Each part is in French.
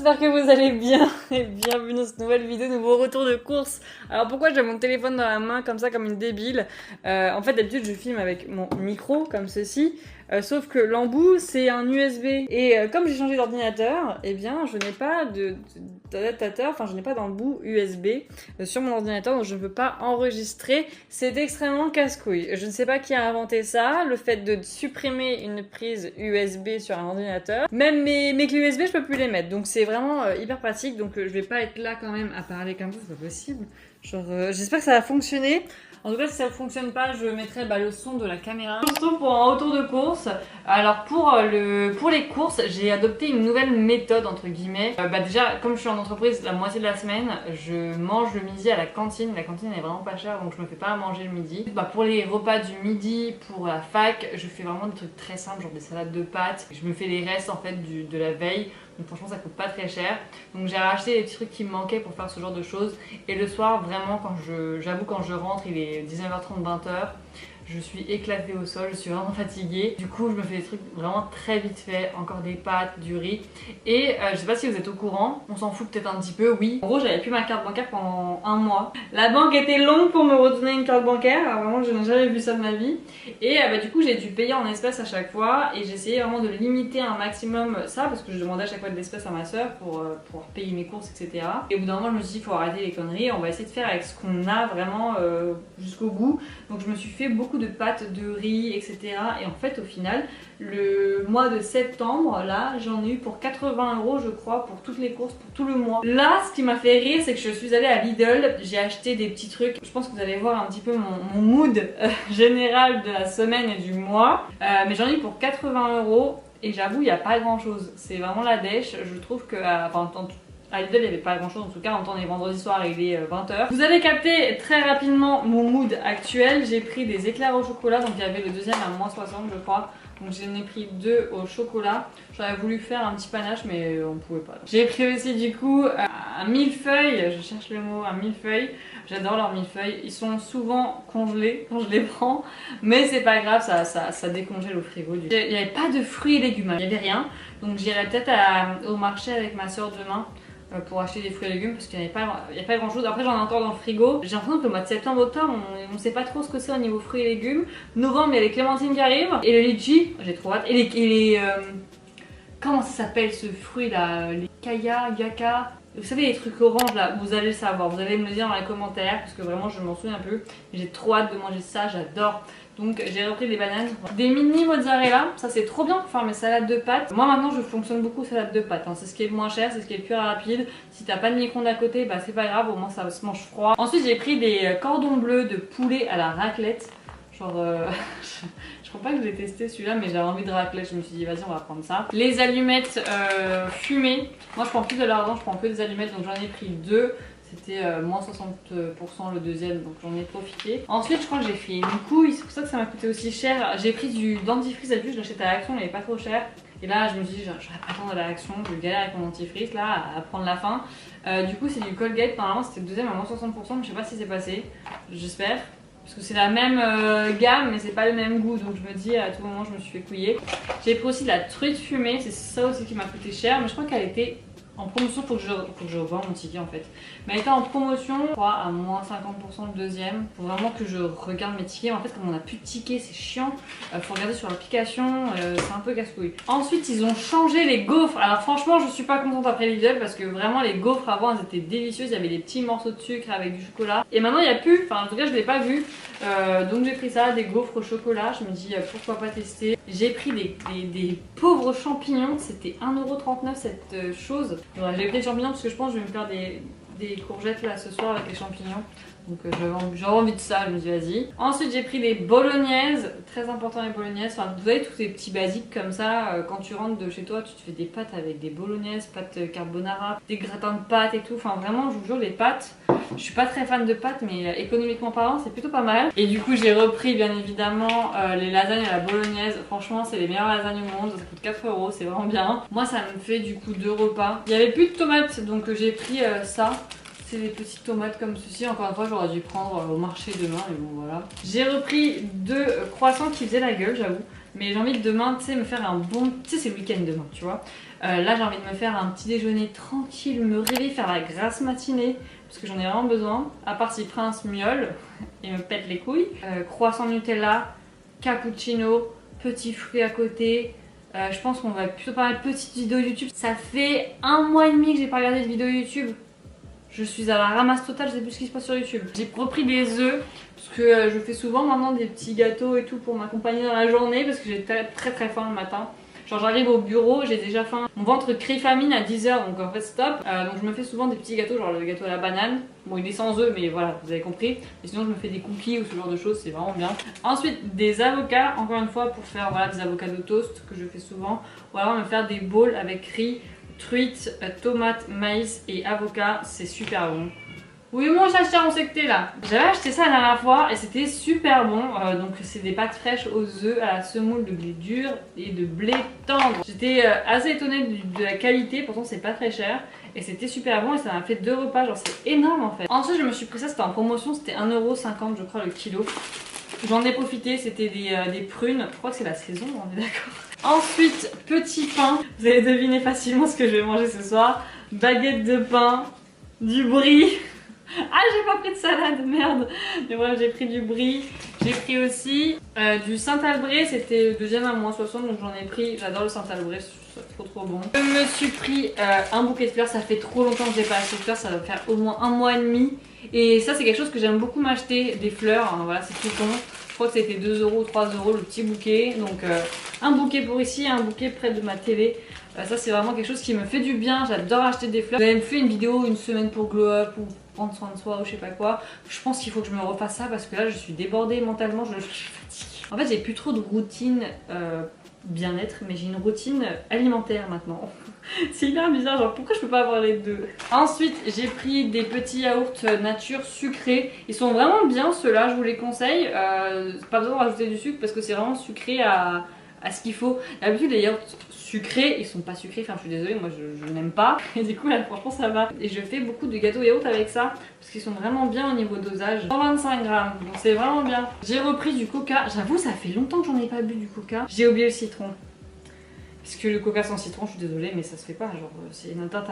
j'espère que vous allez bien et bienvenue dans cette nouvelle vidéo, nouveau retour de course. Alors pourquoi j'ai mon téléphone dans la main comme ça, comme une débile En fait d'habitude je filme avec mon micro comme ceci, sauf que l'embout c'est un USB et comme j'ai changé d'ordinateur, eh bien je n'ai pas d'adaptateur, enfin je n'ai pas d'embout USB sur mon ordinateur, donc je ne peux pas enregistrer. C'est extrêmement casse-couille. Je ne sais pas qui a inventé ça, le fait de supprimer une prise USB sur un ordinateur. Même mes clés USB je peux plus les mettre, donc c'est vraiment hyper pratique. Donc je vais pas être là quand même à parler comme ça, c'est pas possible. Genre j'espère que ça va fonctionner. En tout cas, si ça ne fonctionne pas, je mettrai le son de la caméra. On se retrouve pour un retour de course. Alors pour les courses, j'ai adopté une nouvelle méthode entre guillemets. Déjà, comme je suis en entreprise la moitié de la semaine, je mange le midi à la cantine. La cantine est vraiment pas chère, donc je me fais pas à manger le midi. Pour les repas du midi, pour la fac, je fais vraiment des trucs très simples, genre des salades de pâtes. Je me fais les restes en fait de la veille. Donc franchement ça coûte pas très cher. Donc j'ai racheté des petits trucs qui me manquaient pour faire ce genre de choses. Et le soir vraiment j'avoue quand je rentre il est 19h30 20h, je suis éclatée au sol, je suis vraiment fatiguée. Du coup je me fais des trucs vraiment très vite fait, encore des pâtes, du riz. Et je sais pas si vous êtes au courant, on s'en fout peut-être un petit peu, oui. En gros j'avais plus ma carte bancaire pendant un mois. La banque était longue pour me redonner une carte bancaire, alors vraiment je n'ai jamais vu ça de ma vie. Et du coup j'ai dû payer en espèces à chaque fois et j'ai essayé vraiment de limiter un maximum ça parce que je demandais à chaque fois de l'espèce à ma soeur pour pouvoir payer mes courses, etc. Et au bout d'un moment je me suis dit il faut arrêter les conneries, on va essayer de faire avec ce qu'on a vraiment jusqu'au bout. Donc je me suis fait beaucoup de pâtes, de riz, etc. Et en fait au final le mois de septembre là j'en ai eu pour 80 € je crois pour toutes les courses, pour tout le mois. Là ce qui m'a fait rire c'est que je suis allée à Lidl, j'ai acheté des petits trucs. Je pense que vous allez voir un petit peu mon mood général de la semaine et du mois. Mais j'en ai eu pour 80 € et j'avoue il n'y a pas grand chose. C'est vraiment la dèche. Je trouve que à Lidl il n'y avait pas grand chose, en tout cas en temps on est vendredi soir et il est 20h. Vous avez capté très rapidement mon mood actuel. J'ai pris des éclairs au chocolat, donc il y avait le deuxième à moins 60 je crois. Donc j'en ai pris 2 au chocolat. J'aurais voulu faire un petit panache mais on pouvait pas. J'ai pris aussi du coup un millefeuille, je cherche le mot, un millefeuille. J'adore leurs millefeuilles, ils sont souvent congelés quand je les prends, mais c'est pas grave, ça décongèle au frigo. Il n'y avait pas de fruits et légumes, il n'y avait rien. Donc j'irai peut-être au marché avec ma soeur demain pour acheter des fruits et légumes parce qu'il n'y a pas grand chose. Après j'en ai encore dans le frigo. J'ai l'impression que le mois de septembre, octobre, on sait pas trop ce que c'est au niveau fruits et légumes. Novembre il y a les clémentines qui arrivent et le litchi, j'ai trop hâte. Et les comment ça s'appelle ce fruit là, les kaya, yaka. Vous savez les trucs oranges là, vous allez le savoir, vous allez me le dire dans les commentaires parce que vraiment je m'en souviens un peu. J'ai trop hâte de manger ça, j'adore. Donc j'ai repris des bananes, des mini mozzarella, ça c'est trop bien pour faire mes salades de pâtes. Moi maintenant je fonctionne beaucoup salade de pâtes, hein. C'est ce qui est le moins cher, c'est ce qui est le plus rapide. Si t'as pas de micro-ondes à côté, bah c'est pas grave, au moins ça se mange froid. Ensuite j'ai pris des cordons bleus de poulet à la raclette. Genre je crois pas que je l'ai testé celui-là mais j'avais envie de raclette, je me suis dit vas-y on va prendre ça. Les allumettes fumées, moi je prends plus de lardons, je prends que des allumettes donc j'en ai pris 2. C'était moins 60% le deuxième donc j'en ai profité. Ensuite je crois que j'ai fait une couille, c'est pour ça que ça m'a coûté aussi cher. J'ai pris du dentifrice, d'habitude je l'achète à l'Action, il est pas trop cher. Et là je me suis dit j'aurais pas le temps d'aller à l'Action, je galère avec mon dentifrice là à prendre la fin. Du coup c'est du Colgate, normalement c'était le deuxième à moins 60% mais je sais pas si c'est passé, j'espère. Parce que c'est la même gamme mais c'est pas le même goût donc je me dis à tout moment je me suis fait couiller. J'ai pris aussi de la truite fumée, c'est ça aussi qui m'a coûté cher mais je crois qu'elle était en promotion, faut que je revoie mon ticket en fait. Mais elle était en promotion, je crois, à moins 50% le deuxième. Faut vraiment que je regarde mes tickets. En fait, comme on n'a plus de tickets, c'est chiant. Faut regarder sur l'application, c'est un peu casse-couille. Ensuite, ils ont changé les gaufres. Alors franchement, je suis pas contente après Lidl parce que vraiment les gaufres avant, elles étaient délicieuses. Il y avait des petits morceaux de sucre avec du chocolat. Et maintenant, il n'y a plus. Enfin, en tout cas, je l'ai pas vu. Donc j'ai pris ça, des gaufres au chocolat. Je me dis pourquoi pas tester. J'ai pris des pauvres champignons. C'était 1,39€ cette chose. Voilà, j'ai pris des champignons parce que je pense que je vais me faire des courgettes là ce soir avec les champignons. Donc j'avais envie de ça, je me dis vas-y. Ensuite j'ai pris des bolognaises, très important les bolognaises. Enfin vous voyez tous ces petits basiques comme ça, quand tu rentres de chez toi tu te fais des pâtes avec des bolognaises, pâtes carbonara, des gratins de pâtes et tout. Enfin vraiment je vous jure les pâtes, je suis pas très fan de pâtes mais économiquement parlant c'est plutôt pas mal. Et du coup j'ai repris bien évidemment les lasagnes à la bolognaise. Franchement c'est les meilleures lasagnes au monde, ça coûte 4€, c'est vraiment bien. Moi ça me fait du coup 2 repas. Il y avait plus de tomates donc j'ai pris ça. C'est des petites tomates comme ceci. Encore une fois, j'aurais dû prendre au marché demain, mais bon voilà. J'ai repris 2 croissants qui faisaient la gueule, j'avoue. Mais j'ai envie de demain, tu sais, me faire un bon... Tu sais, c'est le week-end demain, tu vois. Là, j'ai envie de me faire un petit déjeuner tranquille, me réveiller, faire la grasse matinée, parce que j'en ai vraiment besoin. À part si Prince miaule et me pète les couilles. Croissant Nutella, cappuccino, petits fruits à côté. Je pense qu'on va plutôt parler de petites vidéos YouTube. Ça fait 1 mois et demi que j'ai pas regardé de vidéo YouTube. Je suis à la ramasse totale, je sais plus ce qui se passe sur YouTube. J'ai repris des œufs, parce que je fais souvent maintenant des petits gâteaux et tout pour m'accompagner dans la journée, parce que j'ai très faim le matin. Genre j'arrive au bureau, j'ai déjà faim. Mon ventre crie famine à 10 h, donc en fait stop. Donc je me fais souvent des petits gâteaux, genre le gâteau à la banane. Bon, il est sans œufs, mais voilà, vous avez compris. Et sinon je me fais des cookies ou ce genre de choses, c'est vraiment bien. Ensuite des avocats, encore une fois pour faire voilà, des avocats de toast que je fais souvent. Ou alors me faire des bowls avec riz, truite, tomates, maïs et avocat, c'est super bon. Oui mon chacha, on sait que t'es là. J'avais acheté ça la dernière fois et c'était super bon. Donc c'est des pâtes fraîches aux œufs à la semoule de blé dur et de blé tendre. J'étais assez étonnée de la qualité, pourtant c'est pas très cher. Et c'était super bon et ça m'a fait 2 repas, genre c'est énorme en fait. Ensuite je me suis pris ça, c'était en promotion, c'était 1,50 € je crois le kilo. J'en ai profité, c'était des prunes, je crois que c'est la saison, on est d'accord. Ensuite, petit pain, vous allez deviner facilement ce que je vais manger ce soir. Baguette de pain, du brie. Ah, j'ai pas pris de salade, merde. Mais voilà, j'ai pris du brie. J'ai pris aussi du Saint-Albret, c'était le deuxième à -60, donc j'en ai pris. J'adore le Saint-Albret, c'est trop bon. Je me suis pris un bouquet de fleurs, ça fait trop longtemps que j'ai pas acheté de fleurs, ça va faire au moins 1 mois et demi. Et ça, c'est quelque chose que j'aime beaucoup m'acheter, des fleurs, hein, voilà, c'est tout con. Je crois que c'était 2 € ou 3 € le petit bouquet. Donc un bouquet pour ici, un bouquet près de ma télé. Ça c'est vraiment quelque chose qui me fait du bien, j'adore acheter des fleurs. J'avais fait une vidéo une semaine pour glow up ou prendre soin de soi ou je sais pas quoi. Je pense qu'il faut que je me refasse ça parce que là je suis débordée mentalement, je suis fatiguée. En fait j'ai plus trop de routine bien-être, mais j'ai une routine alimentaire maintenant. C'est hyper bizarre, genre pourquoi je peux pas avoir les deux? Ensuite j'ai pris des petits yaourts nature sucrés. Ils sont vraiment bien ceux-là, je vous les conseille. Pas besoin de rajouter du sucre parce que c'est vraiment sucré à ce qu'il faut. D'habitude les yaourts sucrés, ils sont pas sucrés, enfin je suis désolée, moi je n'aime pas. Et du coup là franchement ça va. Et je fais beaucoup de gâteaux yaourt avec ça parce qu'ils sont vraiment bien au niveau dosage. 125 grammes, donc c'est vraiment bien. J'ai repris du coca, j'avoue ça fait longtemps que j'en ai pas bu du coca. J'ai oublié le citron. Parce que le coca sans citron, je suis désolée, mais ça se fait pas. Genre, c'est une atteinte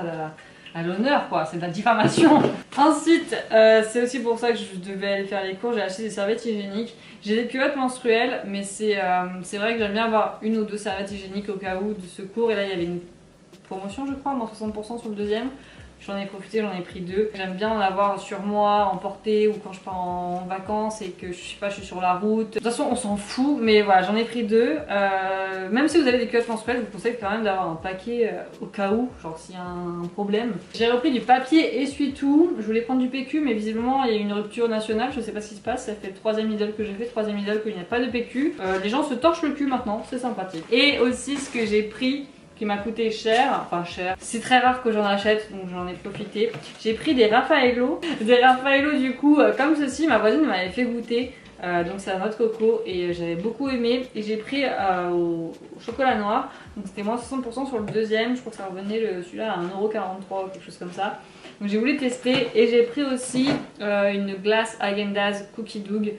à l'honneur, quoi. C'est de la diffamation. Ensuite, c'est aussi pour ça que je devais aller faire les cours. J'ai acheté des serviettes hygiéniques. J'ai des culottes menstruelles, mais c'est vrai que j'aime bien avoir 1 ou 2 serviettes hygiéniques au cas où de secours. Et là, il y avait une promotion, je crois, moins 60% sur le deuxième. J'en ai profité, j'en ai pris 2. J'aime bien en avoir sur moi, emporter ou quand je pars en vacances et que je sais pas, je suis sur la route. De toute façon, on s'en fout, mais voilà, j'en ai pris 2. Même si vous avez des culottes menstruelles, je vous conseille quand même d'avoir un paquet au cas où, genre s'il y a un problème. J'ai repris du papier essuie-tout. Je voulais prendre du PQ, mais visiblement il y a une rupture nationale. Je sais pas ce qui se passe. Ça fait le 3e idole que j'ai fait, 3e idole qu'il n'y a pas de PQ. Les gens se torchent le cul maintenant, c'est sympathique. Et aussi ce que j'ai pris, qui m'a coûté cher, enfin cher, c'est très rare que j'en achète donc j'en ai profité. J'ai pris des Raffaello du coup comme ceci, ma voisine m'avait fait goûter, donc c'est un noix de coco et j'avais beaucoup aimé. Et j'ai pris au chocolat noir, donc c'était moins 60% sur le deuxième, je crois que ça revenait celui-là à 1,43 € ou quelque chose comme ça. Donc j'ai voulu tester et j'ai pris aussi une glace Häagen-Dazs Cookie Dough.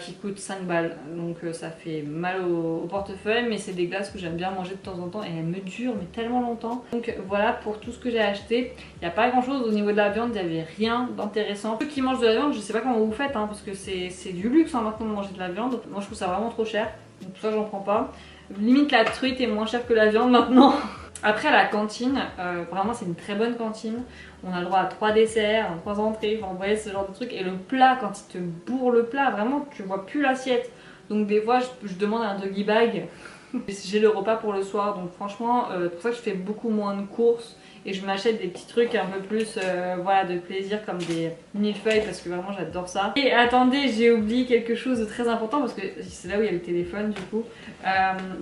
Qui coûte 5 balles, donc ça fait mal au portefeuille, mais c'est des glaces que j'aime bien manger de temps en temps et elles me durent mais tellement longtemps. Donc voilà pour tout ce que j'ai acheté. Il n'y a pas grand chose au niveau de la viande, il n'y avait rien d'intéressant. Ceux qui mangent de la viande, je sais pas comment vous faites hein, parce que c'est du luxe hein, maintenant de manger de la viande. Moi je trouve ça vraiment trop cher, donc pour ça j'en prends pas. Limite la truite est moins chère que la viande maintenant. Après à la cantine, vraiment c'est une très bonne cantine. On a le droit à 3 desserts, 3 entrées, enfin vous voyez ce genre de truc. Et le plat, quand il te bourre le plat, vraiment tu vois plus l'assiette. Donc des fois je demande un doggy bag. J'ai le repas pour le soir, donc franchement c'est pour ça que je fais beaucoup moins de courses. Et je m'achète des petits trucs un peu plus voilà, de plaisir comme des millefeuilles parce que vraiment j'adore ça. Et attendez, j'ai oublié quelque chose de très important parce que c'est là où il y a le téléphone du coup.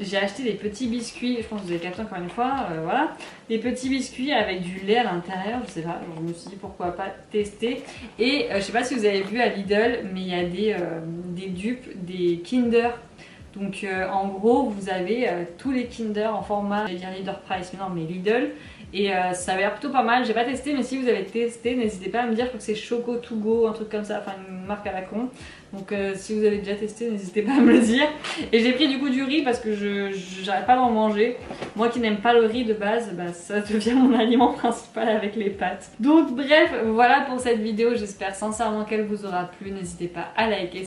J'ai acheté des petits biscuits, je pense que vous avez capté encore une fois, voilà. Des petits biscuits avec du lait à l'intérieur, je sais pas, je me suis dit pourquoi pas tester. Et je sais pas si vous avez vu à Lidl, mais il y a des dupes, des Kinder. Donc en gros vous avez tous les Kinder en format, je vais dire Leader Price, mais non mais Lidl. Et ça avait l'air plutôt pas mal. J'ai pas testé, mais si vous avez testé, n'hésitez pas à me dire. Je crois que c'est Choco To Go, un truc comme ça, enfin une marque à la con. Donc si vous avez déjà testé, n'hésitez pas à me le dire. Et j'ai pris du coup du riz parce que j'arrête pas d'en manger. Moi qui n'aime pas le riz de base, bah, ça devient mon aliment principal avec les pâtes. Donc bref, voilà pour cette vidéo. J'espère sincèrement qu'elle vous aura plu. N'hésitez pas à liker.